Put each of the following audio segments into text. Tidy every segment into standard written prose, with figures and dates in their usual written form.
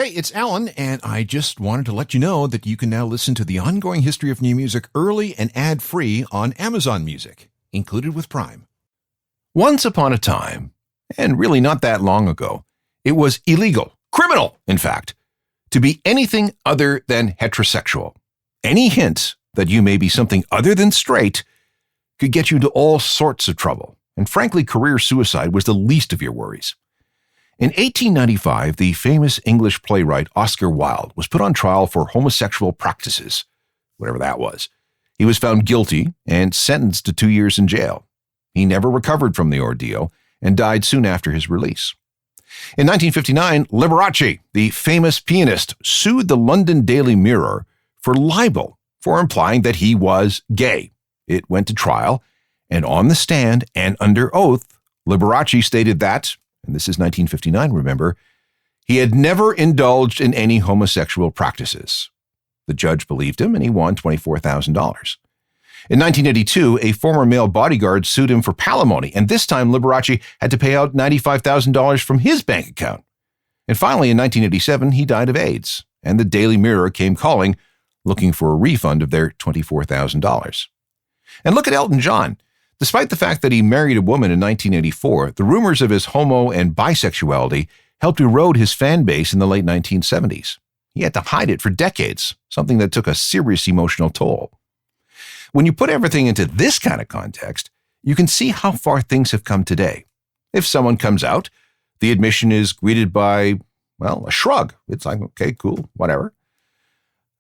Hey, it's Alan, and I just wanted to let you know that you can now listen to the ongoing history of new music early and ad-free on Amazon Music, included with Prime. Once upon a time, and really not that long ago, it was illegal, criminal, in fact, to be anything other than heterosexual. Any hint that you may be something other than straight could get you into all sorts of trouble, and frankly, career suicide was the least of your worries. In 1895, the famous English playwright Oscar Wilde was put on trial for homosexual practices, whatever that was. He was found guilty and sentenced to 2 years in jail. He never recovered from the ordeal and died soon after his release. In 1959, Liberace, the famous pianist, sued the London Daily Mirror for libel for implying that he was gay. It went to trial, and on the stand and under oath, Liberace stated that, and this is 1959, remember, he had never indulged in any homosexual practices. The judge believed him, and he won $24,000. In 1982, a former male bodyguard sued him for palimony, and this time Liberace had to pay out $95,000 from his bank account. And finally, in 1987, he died of AIDS, and the Daily Mirror came calling, looking for a refund of their $24,000. And look at Elton John. Despite the fact that he married a woman in 1984, the rumors of his homo and bisexuality helped erode his fan base in the late 1970s. He had to hide it for decades, something that took a serious emotional toll. When you put everything into this kind of context, you can see how far things have come today. If someone comes out, the admission is greeted by, well, a shrug. It's like, okay, cool, whatever.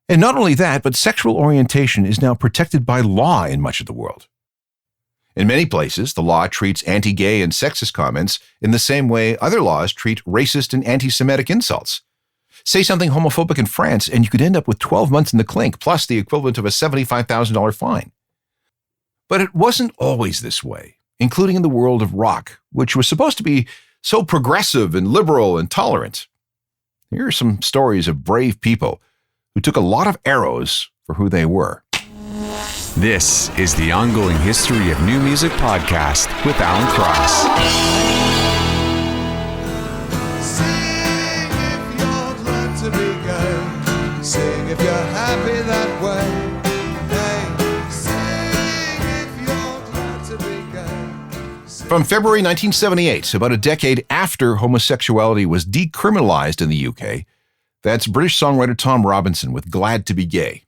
And not only that, but sexual orientation is now protected by law in much of the world. In many places, the law treats anti-gay and sexist comments in the same way other laws treat racist and anti-Semitic insults. Say something homophobic in France, and you could end up with 12 months in the clink, plus the equivalent of a $75,000 fine. But it wasn't always this way, including in the world of rock, which was supposed to be so progressive and liberal and tolerant. Here are some stories of brave people who took a lot of arrows for who they were. This is the Ongoing History of New Music podcast with Alan Cross. Sing if you're glad to be gay. Sing if you're happy that way. Hey, sing if you're glad to be gay. From February 1978, about a decade after homosexuality was decriminalized in the UK, that's British songwriter Tom Robinson with Glad to be Gay.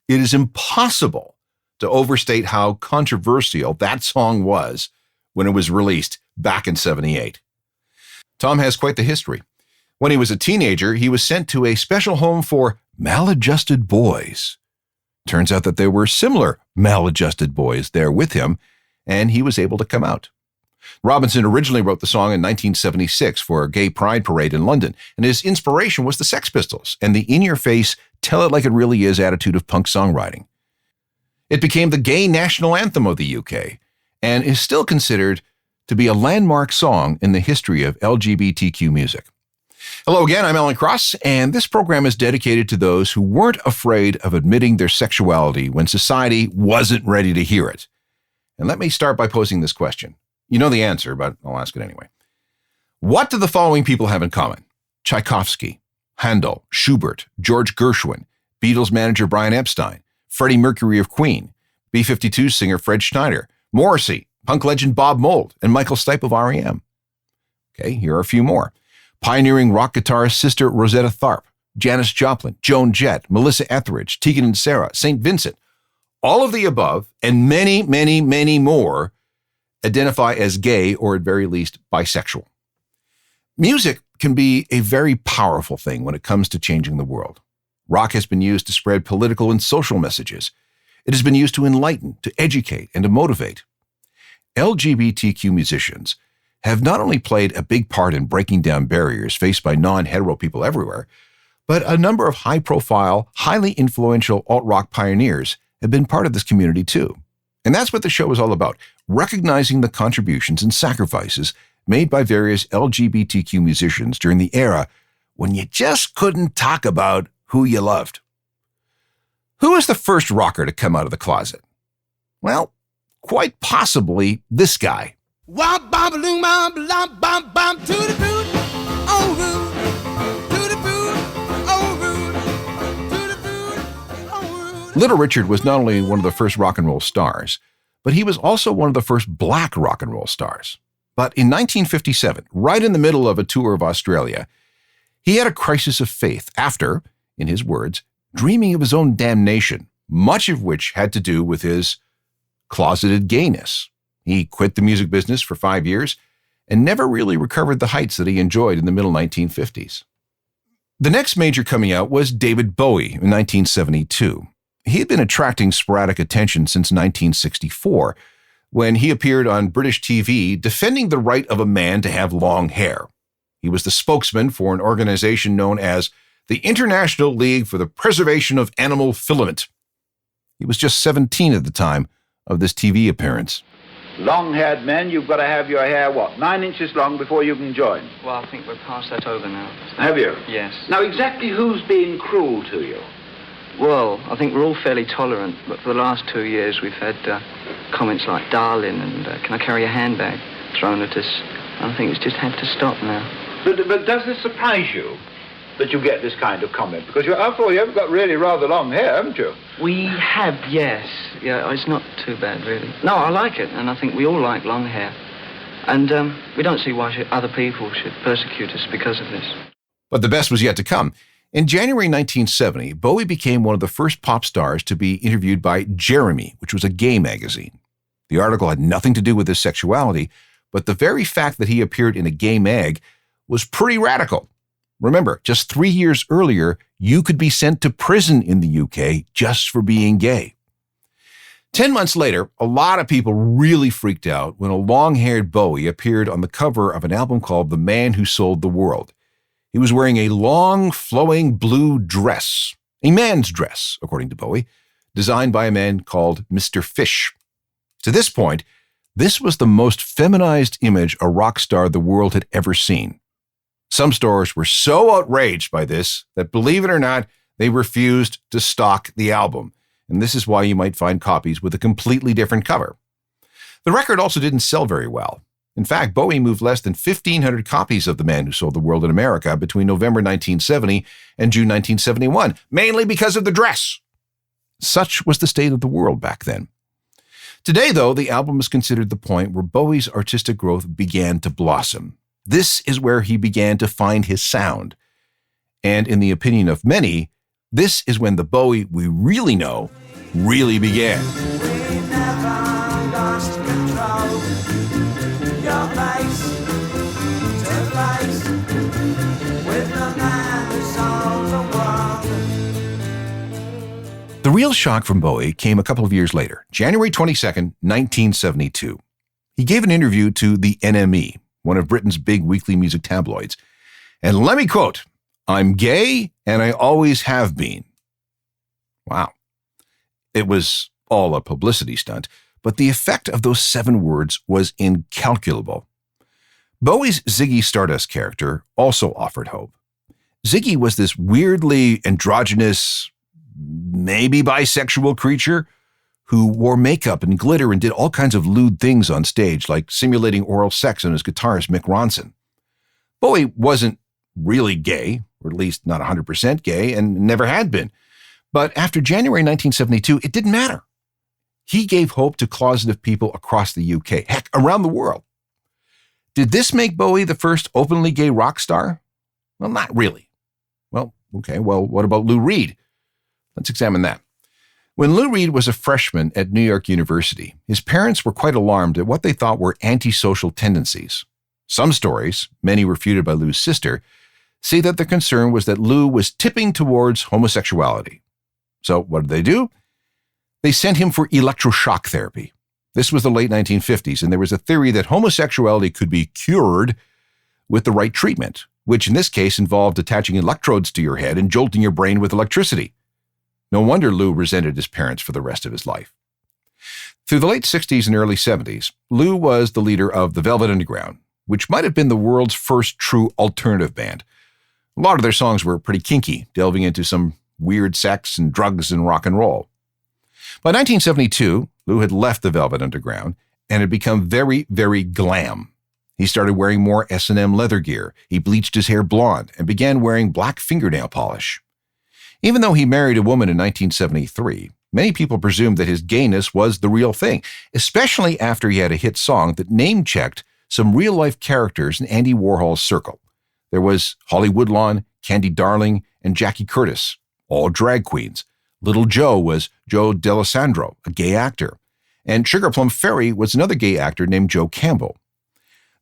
It is impossible to overstate how controversial that song was when it was released back in 78. Tom has quite the history. When he was a teenager, he was sent to a special home for maladjusted boys. Turns out that there were similar maladjusted boys there with him, and he was able to come out. Robinson originally wrote the song in 1976 for a gay pride parade in London, and his inspiration was the Sex Pistols and the in-your-face, tell-it-like-it-really-is attitude of punk songwriting. It became the gay national anthem of the UK and is still considered to be a landmark song in the history of LGBTQ music. Hello again, I'm Alan Cross, and this program is dedicated to those who weren't afraid of admitting their sexuality when society wasn't ready to hear it. And let me start by posing this question. You know the answer, but I'll ask it anyway. What do the following people have in common? Tchaikovsky, Handel, Schubert, George Gershwin, Beatles manager Brian Epstein, Freddie Mercury of Queen, B-52 singer Fred Schneider, Morrissey, punk legend Bob Mould, and Michael Stipe of R.E.M. Okay, here are a few more. Pioneering rock guitarist Sister Rosetta Tharpe, Janis Joplin, Joan Jett, Melissa Etheridge, Tegan and Sara, St. Vincent. All of the above, and many, many, many more, identify as gay or at very least bisexual. Music can be a very powerful thing when it comes to changing the world. Rock has been used to spread political and social messages. It has been used to enlighten, to educate, and to motivate. LGBTQ musicians have not only played a big part in breaking down barriers faced by non-hetero people everywhere, but a number of high-profile, highly influential alt-rock pioneers have been part of this community too. And that's what the show is all about, recognizing the contributions and sacrifices made by various LGBTQ musicians during the era when you just couldn't talk about who you loved. Who was the first rocker to come out of the closet? Well, quite possibly this guy. Wop bam loom bam bam bam bam to the boot, oh to the boot, Little Richard was not only one of the first rock and roll stars, but he was also one of the first black rock and roll stars. But in 1957, right in the middle of a tour of Australia, he had a crisis of faith after, in his words, dreaming of his own damnation, much of which had to do with his closeted gayness. He quit the music business for 5 years and never really recovered the heights that he enjoyed in the middle 1950s. The next major coming out was David Bowie in 1972. He had been attracting sporadic attention since 1964, when he appeared on British TV defending the right of a man to have long hair. He was the spokesman for an organization known as the International League for the Preservation of Animal Filament. He was just 17 at the time of this TV appearance. Long-haired men, you've got to have your hair, 9 inches long before you can join? Well, I think we're past that over now. Have you? Yes. Now, exactly who's being cruel to you? Well, I think we're all fairly tolerant, but for the last 2 years we've had comments like darling and can I carry a handbag thrown at us. I think it's just had to stop now. But does this surprise you that you get this kind of comment? Because after all, you have got really rather long hair, haven't you? We have, yes. Yeah, it's not too bad, really. No, I like it, and I think we all like long hair. And we don't see why other people should persecute us because of this. But the best was yet to come. In January 1970, Bowie became one of the first pop stars to be interviewed by Jeremy, which was a gay magazine. The article had nothing to do with his sexuality, but the very fact that he appeared in a gay mag was pretty radical. Remember, just 3 years earlier, you could be sent to prison in the UK just for being gay. 10 months later, a lot of people really freaked out when a long-haired Bowie appeared on the cover of an album called The Man Who Sold the World. He was wearing a long, flowing blue dress, a man's dress, according to Bowie, designed by a man called Mr. Fish. To this point, this was the most feminized image a rock star the world had ever seen. Some stores were so outraged by this that, believe it or not, they refused to stock the album. And this is why you might find copies with a completely different cover. The record also didn't sell very well. In fact, Bowie moved less than 1,500 copies of The Man Who Sold the World in America between November 1970 and June 1971, mainly because of the dress. Such was the state of the world back then. Today, though, the album is considered the point where Bowie's artistic growth began to blossom. This is where he began to find his sound. And in the opinion of many, this is when the Bowie we really know really began. We never lost control. Your face to face with the man who sold the world. The real shock from Bowie came a couple of years later, January 22nd, 1972. He gave an interview to the NME, one of Britain's big weekly music tabloids. And let me quote, "I'm gay and I always have been." Wow. It was all a publicity stunt, but the effect of those 7 words was incalculable. Bowie's Ziggy Stardust character also offered hope. Ziggy was this weirdly androgynous, maybe bisexual creature who wore makeup and glitter and did all kinds of lewd things on stage, like simulating oral sex on his guitarist Mick Ronson. Bowie wasn't really gay, or at least not 100% gay, and never had been. But after January 1972, it didn't matter. He gave hope to closeted people across the UK, heck, around the world. Did this make Bowie the first openly gay rock star? Well, not really. Well, what about Lou Reed? Let's examine that. When Lou Reed was a freshman at New York University, his parents were quite alarmed at what they thought were antisocial tendencies. Some stories, many refuted by Lou's sister, say that the concern was that Lou was tipping towards homosexuality. So what did they do? They sent him for electroshock therapy. This was the late 1950s, and there was a theory that homosexuality could be cured with the right treatment, which in this case involved attaching electrodes to your head and jolting your brain with electricity. No wonder Lou resented his parents for the rest of his life. Through the late 60s and early 70s, Lou was the leader of the Velvet Underground, which might have been the world's first true alternative band. A lot of their songs were pretty kinky, delving into some weird sex and drugs and rock and roll. By 1972, Lou had left the Velvet Underground and had become very, very glam. He started wearing more S&M leather gear. He bleached his hair blonde and began wearing black fingernail polish. Even though he married a woman in 1973, Many people presumed that his gayness was the real thing, especially after he had a hit song that name-checked some real-life characters in Andy Warhol's circle. There was Holly Woodlawn, Candy Darling, and Jackie Curtis, all drag queens. Little Joe was Joe D'Alessandro, a gay actor. And Sugar Plum Fairy was another gay actor named Joe Campbell.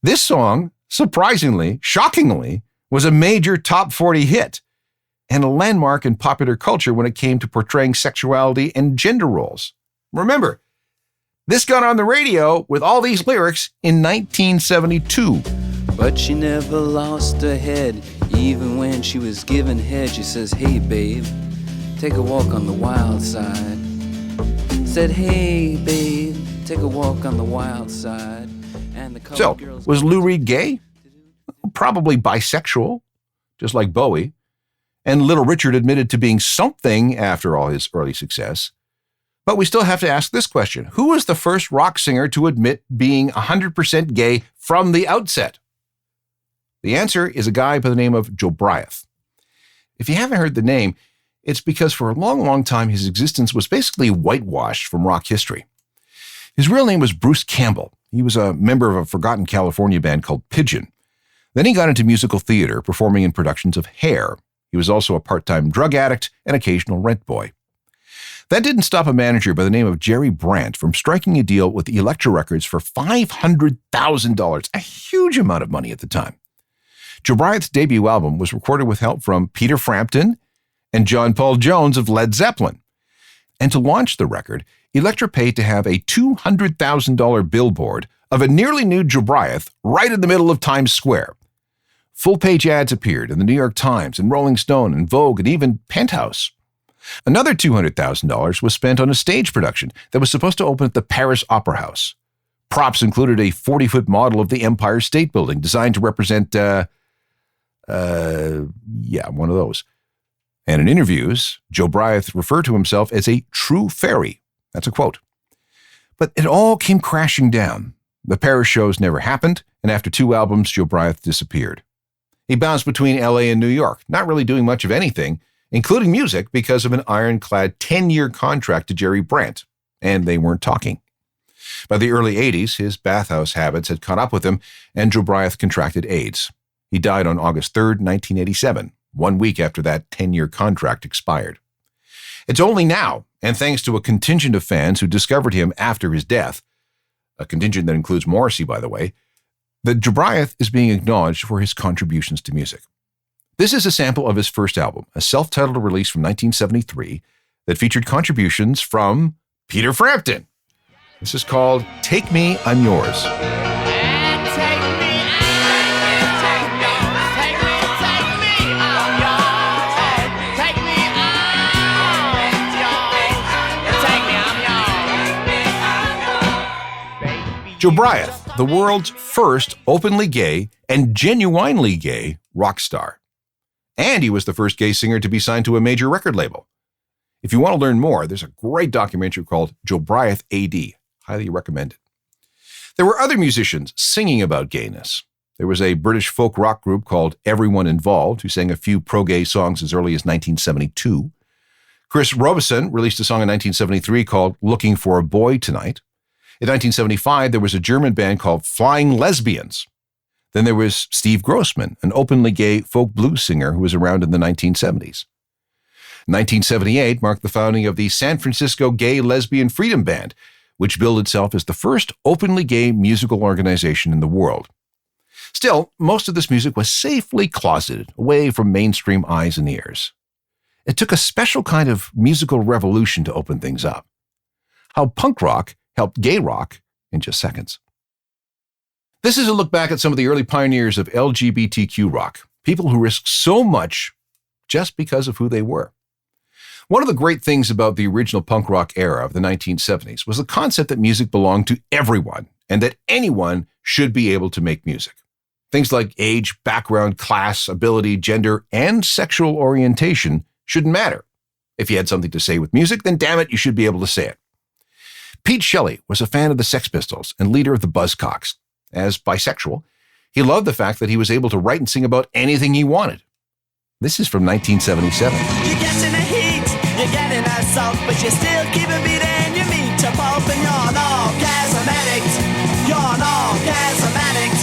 This song, surprisingly, shockingly, was a major top 40 hit and a landmark in popular culture when it came to portraying sexuality and gender roles. Remember, this got on the radio with all these lyrics in 1972. But she never lost her head, even when she was given head. She says, hey babe, take a walk on the wild side. Said, hey babe, take a walk on the wild side. And the So, was Lou Reed gay? Probably bisexual, just like Bowie. And Little Richard admitted to being something after all his early success. But we still have to ask this question. Who was the first rock singer to admit being 100% gay from the outset? The answer is a guy by the name of Joe Bryant. If you haven't heard the name, it's because for a long, long time his existence was basically whitewashed from rock history. His real name was Bruce Campbell. He was a member of a forgotten California band called Pigeon. Then he got into musical theater, performing in productions of Hair. He was also a part-time drug addict and occasional rent boy. That didn't stop a manager by the name of Jerry Brandt from striking a deal with Elektra Records for $500,000, a huge amount of money at the time. Joe Bryant's debut album was recorded with help from Peter Frampton and John Paul Jones of Led Zeppelin. And to launch the record, Elektra paid to have a $200,000 billboard of a nearly nude Joe Bryant right in the middle of Times Square. Full-page ads appeared in the New York Times and Rolling Stone and Vogue and even Penthouse. Another $200,000 was spent on a stage production that was supposed to open at the Paris Opera House. Props included a 40-foot model of the Empire State Building designed to represent, one of those. And in interviews, Joe Bryant referred to himself as a true fairy. That's a quote. But it all came crashing down. The Paris shows never happened, and after 2 albums, Joe Bryant disappeared. He bounced between LA and New York, not really doing much of anything, including music, because of an ironclad 10-year contract to Jerry Brandt, and they weren't talking. By the early 80s, his bathhouse habits had caught up with him, and Joe Bryant contracted AIDS. He died on August 3rd, 1987, 1 week after that 10-year contract expired. It's only now, and thanks to a contingent of fans who discovered him after his death, a contingent that includes Morrissey, by the way, that Joe Bryant is being acknowledged for his contributions to music. This is a sample of his first album, a self-titled release from 1973 that featured contributions from Peter Frampton. This is called Take Me, I'm Yours. Joe Bryant, the world's first openly gay and genuinely gay rock star. And he was the first gay singer to be signed to a major record label. If you want to learn more, there's a great documentary called Joe Bryant A.D. Highly recommend it. There were other musicians singing about gayness. There was a British folk rock group called Everyone Involved who sang a few pro-gay songs as early as 1972. Chris Robison released a song in 1973 called Looking for a Boy Tonight. In 1975, there was a German band called Flying Lesbians. Then there was Steve Grossman, an openly gay folk blues singer who was around in the 1970s. 1978 marked the founding of the San Francisco Gay Lesbian Freedom Band, which billed itself as the first openly gay musical organization in the world. Still, most of this music was safely closeted, away from mainstream eyes and ears. It took a special kind of musical revolution to open things up. How punk rock helped gay rock in just seconds. This is a look back at some of the early pioneers of LGBTQ rock, people who risked so much just because of who they were. One of the great things about the original punk rock era of the 1970s was the concept that music belonged to everyone and that anyone should be able to make music. Things like age, background, class, ability, gender, and sexual orientation shouldn't matter. If you had something to say with music, then damn it, you should be able to say it. Pete Shelley was a fan of the Sex Pistols and leader of the Buzzcocks. As bisexual, he loved the fact that he was able to write and sing about anything he wanted. This is from 1977. You're getting a heat, you're getting assault, but you still keep a beat and you meet to pulp, and you're an orgasm addict. You're an orgasm addict.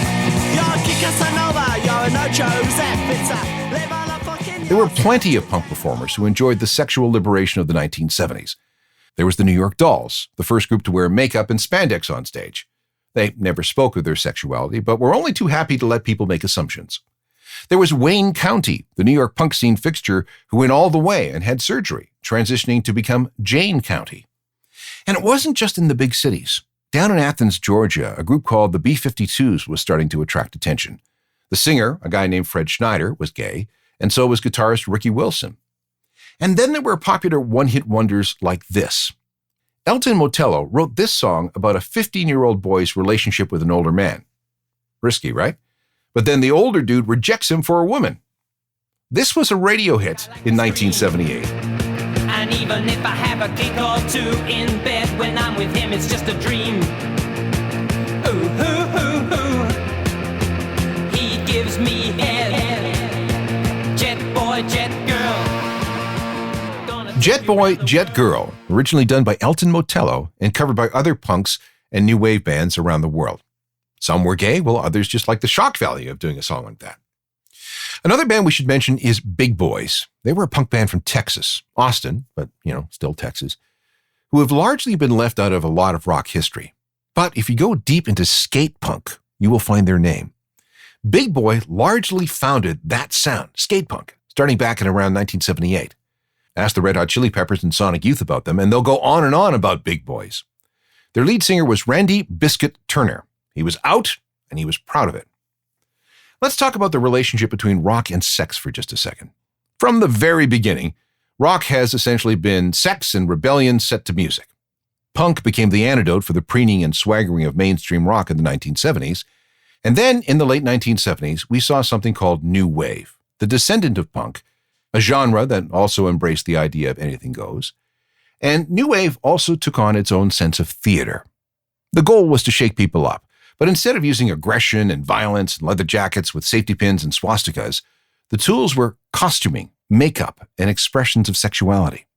You're a Casanova, you're an Ocho Zep. It's a live on a fucking. There were plenty of punk performers who enjoyed the sexual liberation of the 1970s. There was the New York Dolls, the first group to wear makeup and spandex on stage. They never spoke of their sexuality, but were only too happy to let people make assumptions. There was Wayne County, the New York punk scene fixture who went all the way and had surgery, transitioning to become Jane County. And it wasn't just in the big cities. Down in Athens, Georgia, a group called the B-52s was starting to attract attention. The singer, a guy named Fred Schneider, was gay, and so was guitarist Ricky Wilson. And then there were popular one-hit wonders like this. Elton Motello wrote this song about a 15-year-old boy's relationship with an older man. Risky, right? But then the older dude rejects him for a woman. This was a radio hit in 1978. And even if I have a kick or two in bed, when I'm with him, it's just a dream. Ooh, ooh, ooh, ooh. He gives me head. Jet boy, jet girl. Jet Boy, Jet Girl, originally done by Elton Motello and covered by other punks and new wave bands around the world. Some were gay, while others just liked the shock value of doing a song like that. Another band we should mention is Big Boys. They were a punk band from Texas, Austin, but, still Texas, who have largely been left out of a lot of rock history. But if you go deep into skate punk, you will find their name. Big Boy largely founded that sound, skate punk, starting back in around 1978. Ask the Red Hot Chili Peppers and Sonic Youth about them, and they'll go on and on about Big Boys. Their lead singer was Randy Biscuit Turner. He was out, and he was proud of it. Let's talk about the relationship between rock and sex for just a second. From the very beginning, rock has essentially been sex and rebellion set to music. Punk became the antidote for the preening and swaggering of mainstream rock in the 1970s, and then in the late 1970s, we saw something called New Wave, the descendant of punk, a genre that also embraced the idea of anything goes. And New Wave also took on its own sense of theater. The goal was to shake people up, but instead of using aggression and violence and leather jackets with safety pins and swastikas, the tools were costuming, makeup, and expressions of sexuality.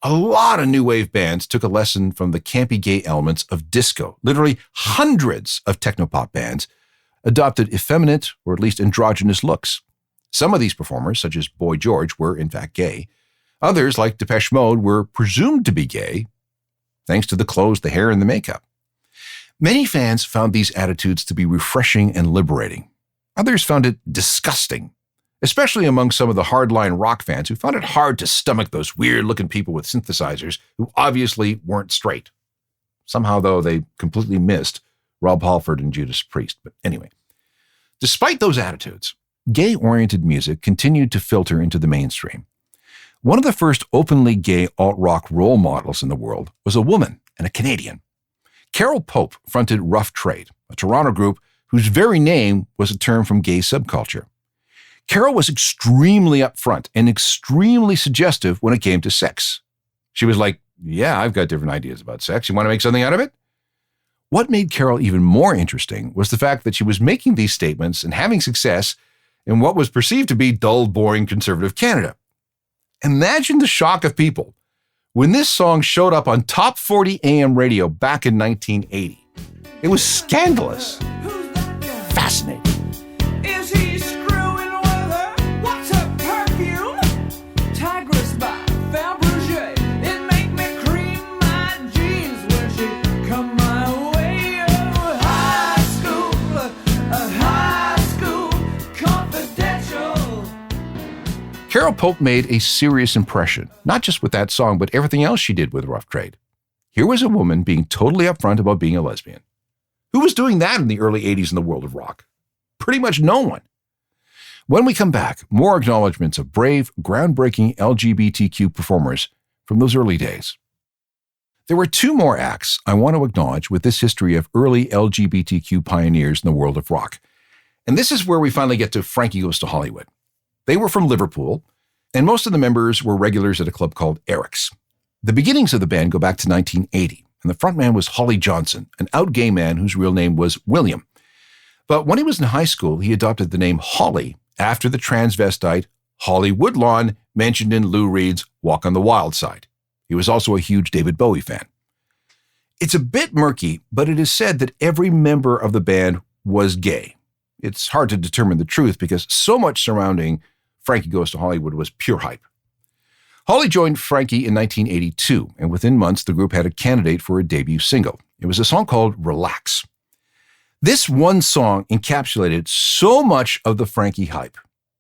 A lot of New Wave bands took a lesson from the campy gay elements of disco. Literally hundreds of technopop bands adopted effeminate or at least androgynous looks. Some of these performers, such as Boy George, were in fact gay. Others, like Depeche Mode, were presumed to be gay, thanks to the clothes, the hair, and the makeup. Many fans found these attitudes to be refreshing and liberating. Others found it disgusting, especially among some of the hardline rock fans who found it hard to stomach those weird-looking people with synthesizers who obviously weren't straight. Somehow, though, they completely missed Rob Halford and Judas Priest. But anyway, despite those attitudes, gay-oriented music continued to filter into the mainstream. One of the first openly gay alt-rock role models in the world was a woman and a Canadian. Carol Pope fronted Rough Trade, a Toronto group whose very name was a term from gay subculture. Carol was extremely upfront and extremely suggestive when it came to sex. She was like, yeah, I've got different ideas about sex. You want to make something out of it? What made Carol even more interesting was the fact that she was making these statements and having success in what was perceived to be dull, boring, conservative Canada. Imagine the shock of people when this song showed up on Top 40 AM radio back in 1980. It was scandalous. Fascinating. Is he screwing with her? What's her perfume? Tigress by Fabergé. It make me cream my jeans when she come my way. Oh, high school, confidential. Carol Pope made a serious impression, not just with that song, but everything else she did with Rough Trade. Here was a woman being totally upfront about being a lesbian. Who was doing that in the early 80s in the world of rock? Pretty much no one. When we come back, more acknowledgments of brave, groundbreaking LGBTQ performers from those early days. There were two more acts I want to acknowledge with this history of early LGBTQ pioneers in the world of rock. And this is where we finally get to Frankie Goes to Hollywood. They were from Liverpool, and most of the members were regulars at a club called Eric's. The beginnings of the band go back to 1980. And the frontman was Holly Johnson, an out gay man whose real name was William. But when he was in high school, he adopted the name Holly after the transvestite Holly Woodlawn, mentioned in Lou Reed's Walk on the Wild Side. He was also a huge David Bowie fan. It's a bit murky, but it is said that every member of the band was gay. It's hard to determine the truth because so much surrounding Frankie Goes to Hollywood was pure hype. Holly joined Frankie in 1982, and within months the group had a candidate for a debut single. It was a song called Relax. This one song encapsulated so much of the Frankie hype.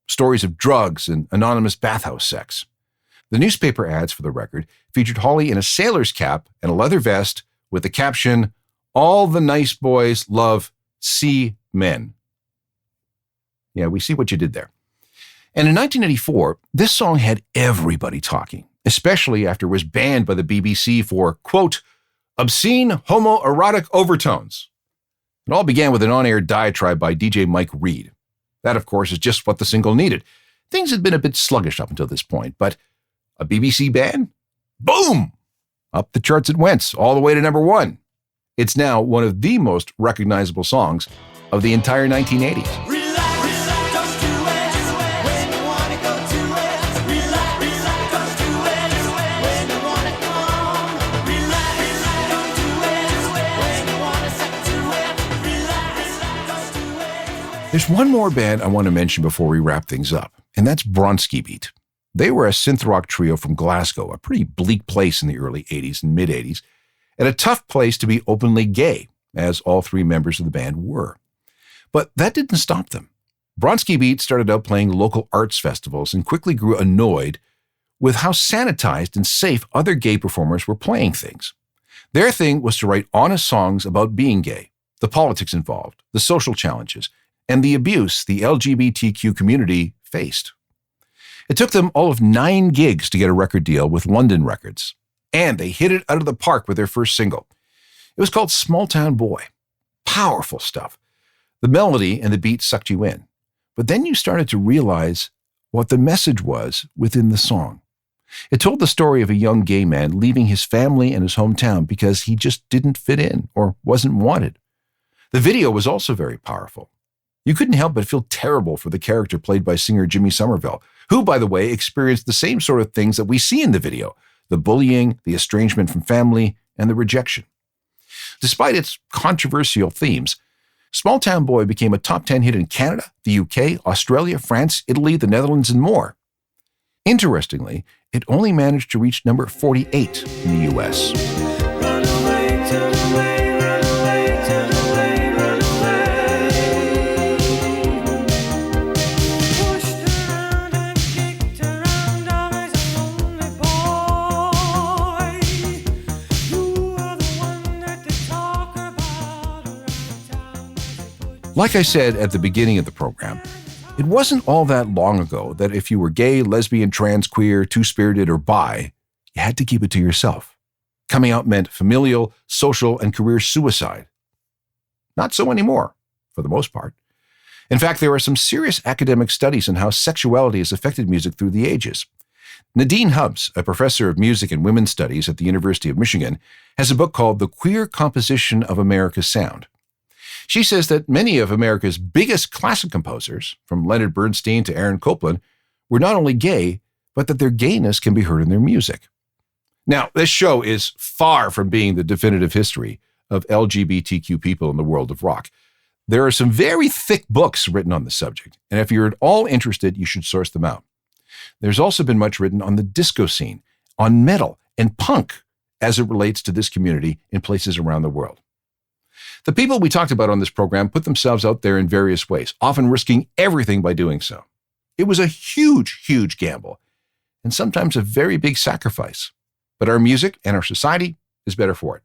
Stories of drugs and anonymous bathhouse sex. The newspaper ads for the record featured Holly in a sailor's cap and a leather vest with the caption, "All the nice boys love sea men." Yeah, we see what you did there. And in 1984, this song had everybody talking, especially after it was banned by the BBC for, quote, obscene homoerotic overtones. It all began with an on-air diatribe by DJ Mike Reed. That, of course, is just what the single needed. Things had been a bit sluggish up until this point, but a BBC ban? Boom! Up the charts it went, all the way to number 1. It's now one of the most recognizable songs of the entire 1980s. There's one more band I want to mention before we wrap things up, and that's Bronski Beat. They were a synth rock trio from Glasgow, a pretty bleak place in the early 80s and mid-80s, and a tough place to be openly gay, as all 3 members of the band were. But that didn't stop them. Bronski Beat started out playing local arts festivals and quickly grew annoyed with how sanitized and safe other gay performers were playing things. Their thing was to write honest songs about being gay, the politics involved, the social challenges, and the abuse the LGBTQ community faced. It took them all of 9 gigs to get a record deal with London Records, and they hit it out of the park with their first single. It was called Small Town Boy. Powerful stuff. The melody and the beat sucked you in, but then you started to realize what the message was within the song. It told the story of a young gay man leaving his family and his hometown because he just didn't fit in or wasn't wanted. The video was also very powerful. You couldn't help but feel terrible for the character played by singer Jimmy Somerville, who, by the way, experienced the same sort of things that we see in the video, the bullying, the estrangement from family, and the rejection. Despite its controversial themes, Small Town Boy became a top 10 hit in Canada, the UK, Australia, France, Italy, the Netherlands, and more. Interestingly, it only managed to reach number 48 in the US. Like I said at the beginning of the program, it wasn't all that long ago that if you were gay, lesbian, trans, queer, two-spirited, or bi, you had to keep it to yourself. Coming out meant familial, social, and career suicide. Not so anymore, for the most part. In fact, there are some serious academic studies on how sexuality has affected music through the ages. Nadine Hubbs, a professor of music and women's studies at the University of Michigan, has a book called The Queer Composition of America's Sound. She says that many of America's biggest classic composers, from Leonard Bernstein to Aaron Copland, were not only gay, but that their gayness can be heard in their music. Now, this show is far from being the definitive history of LGBTQ people in the world of rock. There are some very thick books written on the subject, and if you're at all interested, you should source them out. There's also been much written on the disco scene, on metal and punk as it relates to this community in places around the world. The people we talked about on this program put themselves out there in various ways, often risking everything by doing so. It was a huge, huge gamble, and sometimes a very big sacrifice. But our music and our society is better for it.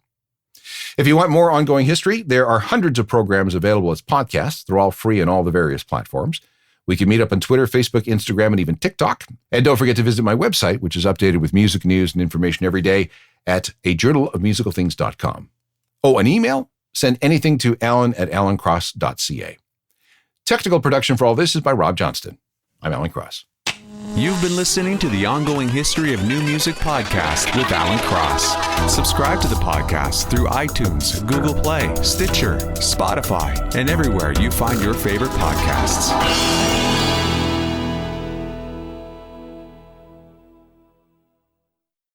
If you want more ongoing history, there are hundreds of programs available as podcasts. They're all free on all the various platforms. We can meet up on Twitter, Facebook, Instagram, and even TikTok. And don't forget to visit my website, which is updated with music news and information every day at ajournalofmusicalthings.com. Oh, an email? Send anything to alan@alancross.ca. Technical production for all this is by Rob Johnston. I'm Alan Cross. You've been listening to the Ongoing History of New Music podcast with Alan Cross. Subscribe to the podcast through iTunes, Google Play, Stitcher, Spotify, and everywhere you find your favorite podcasts.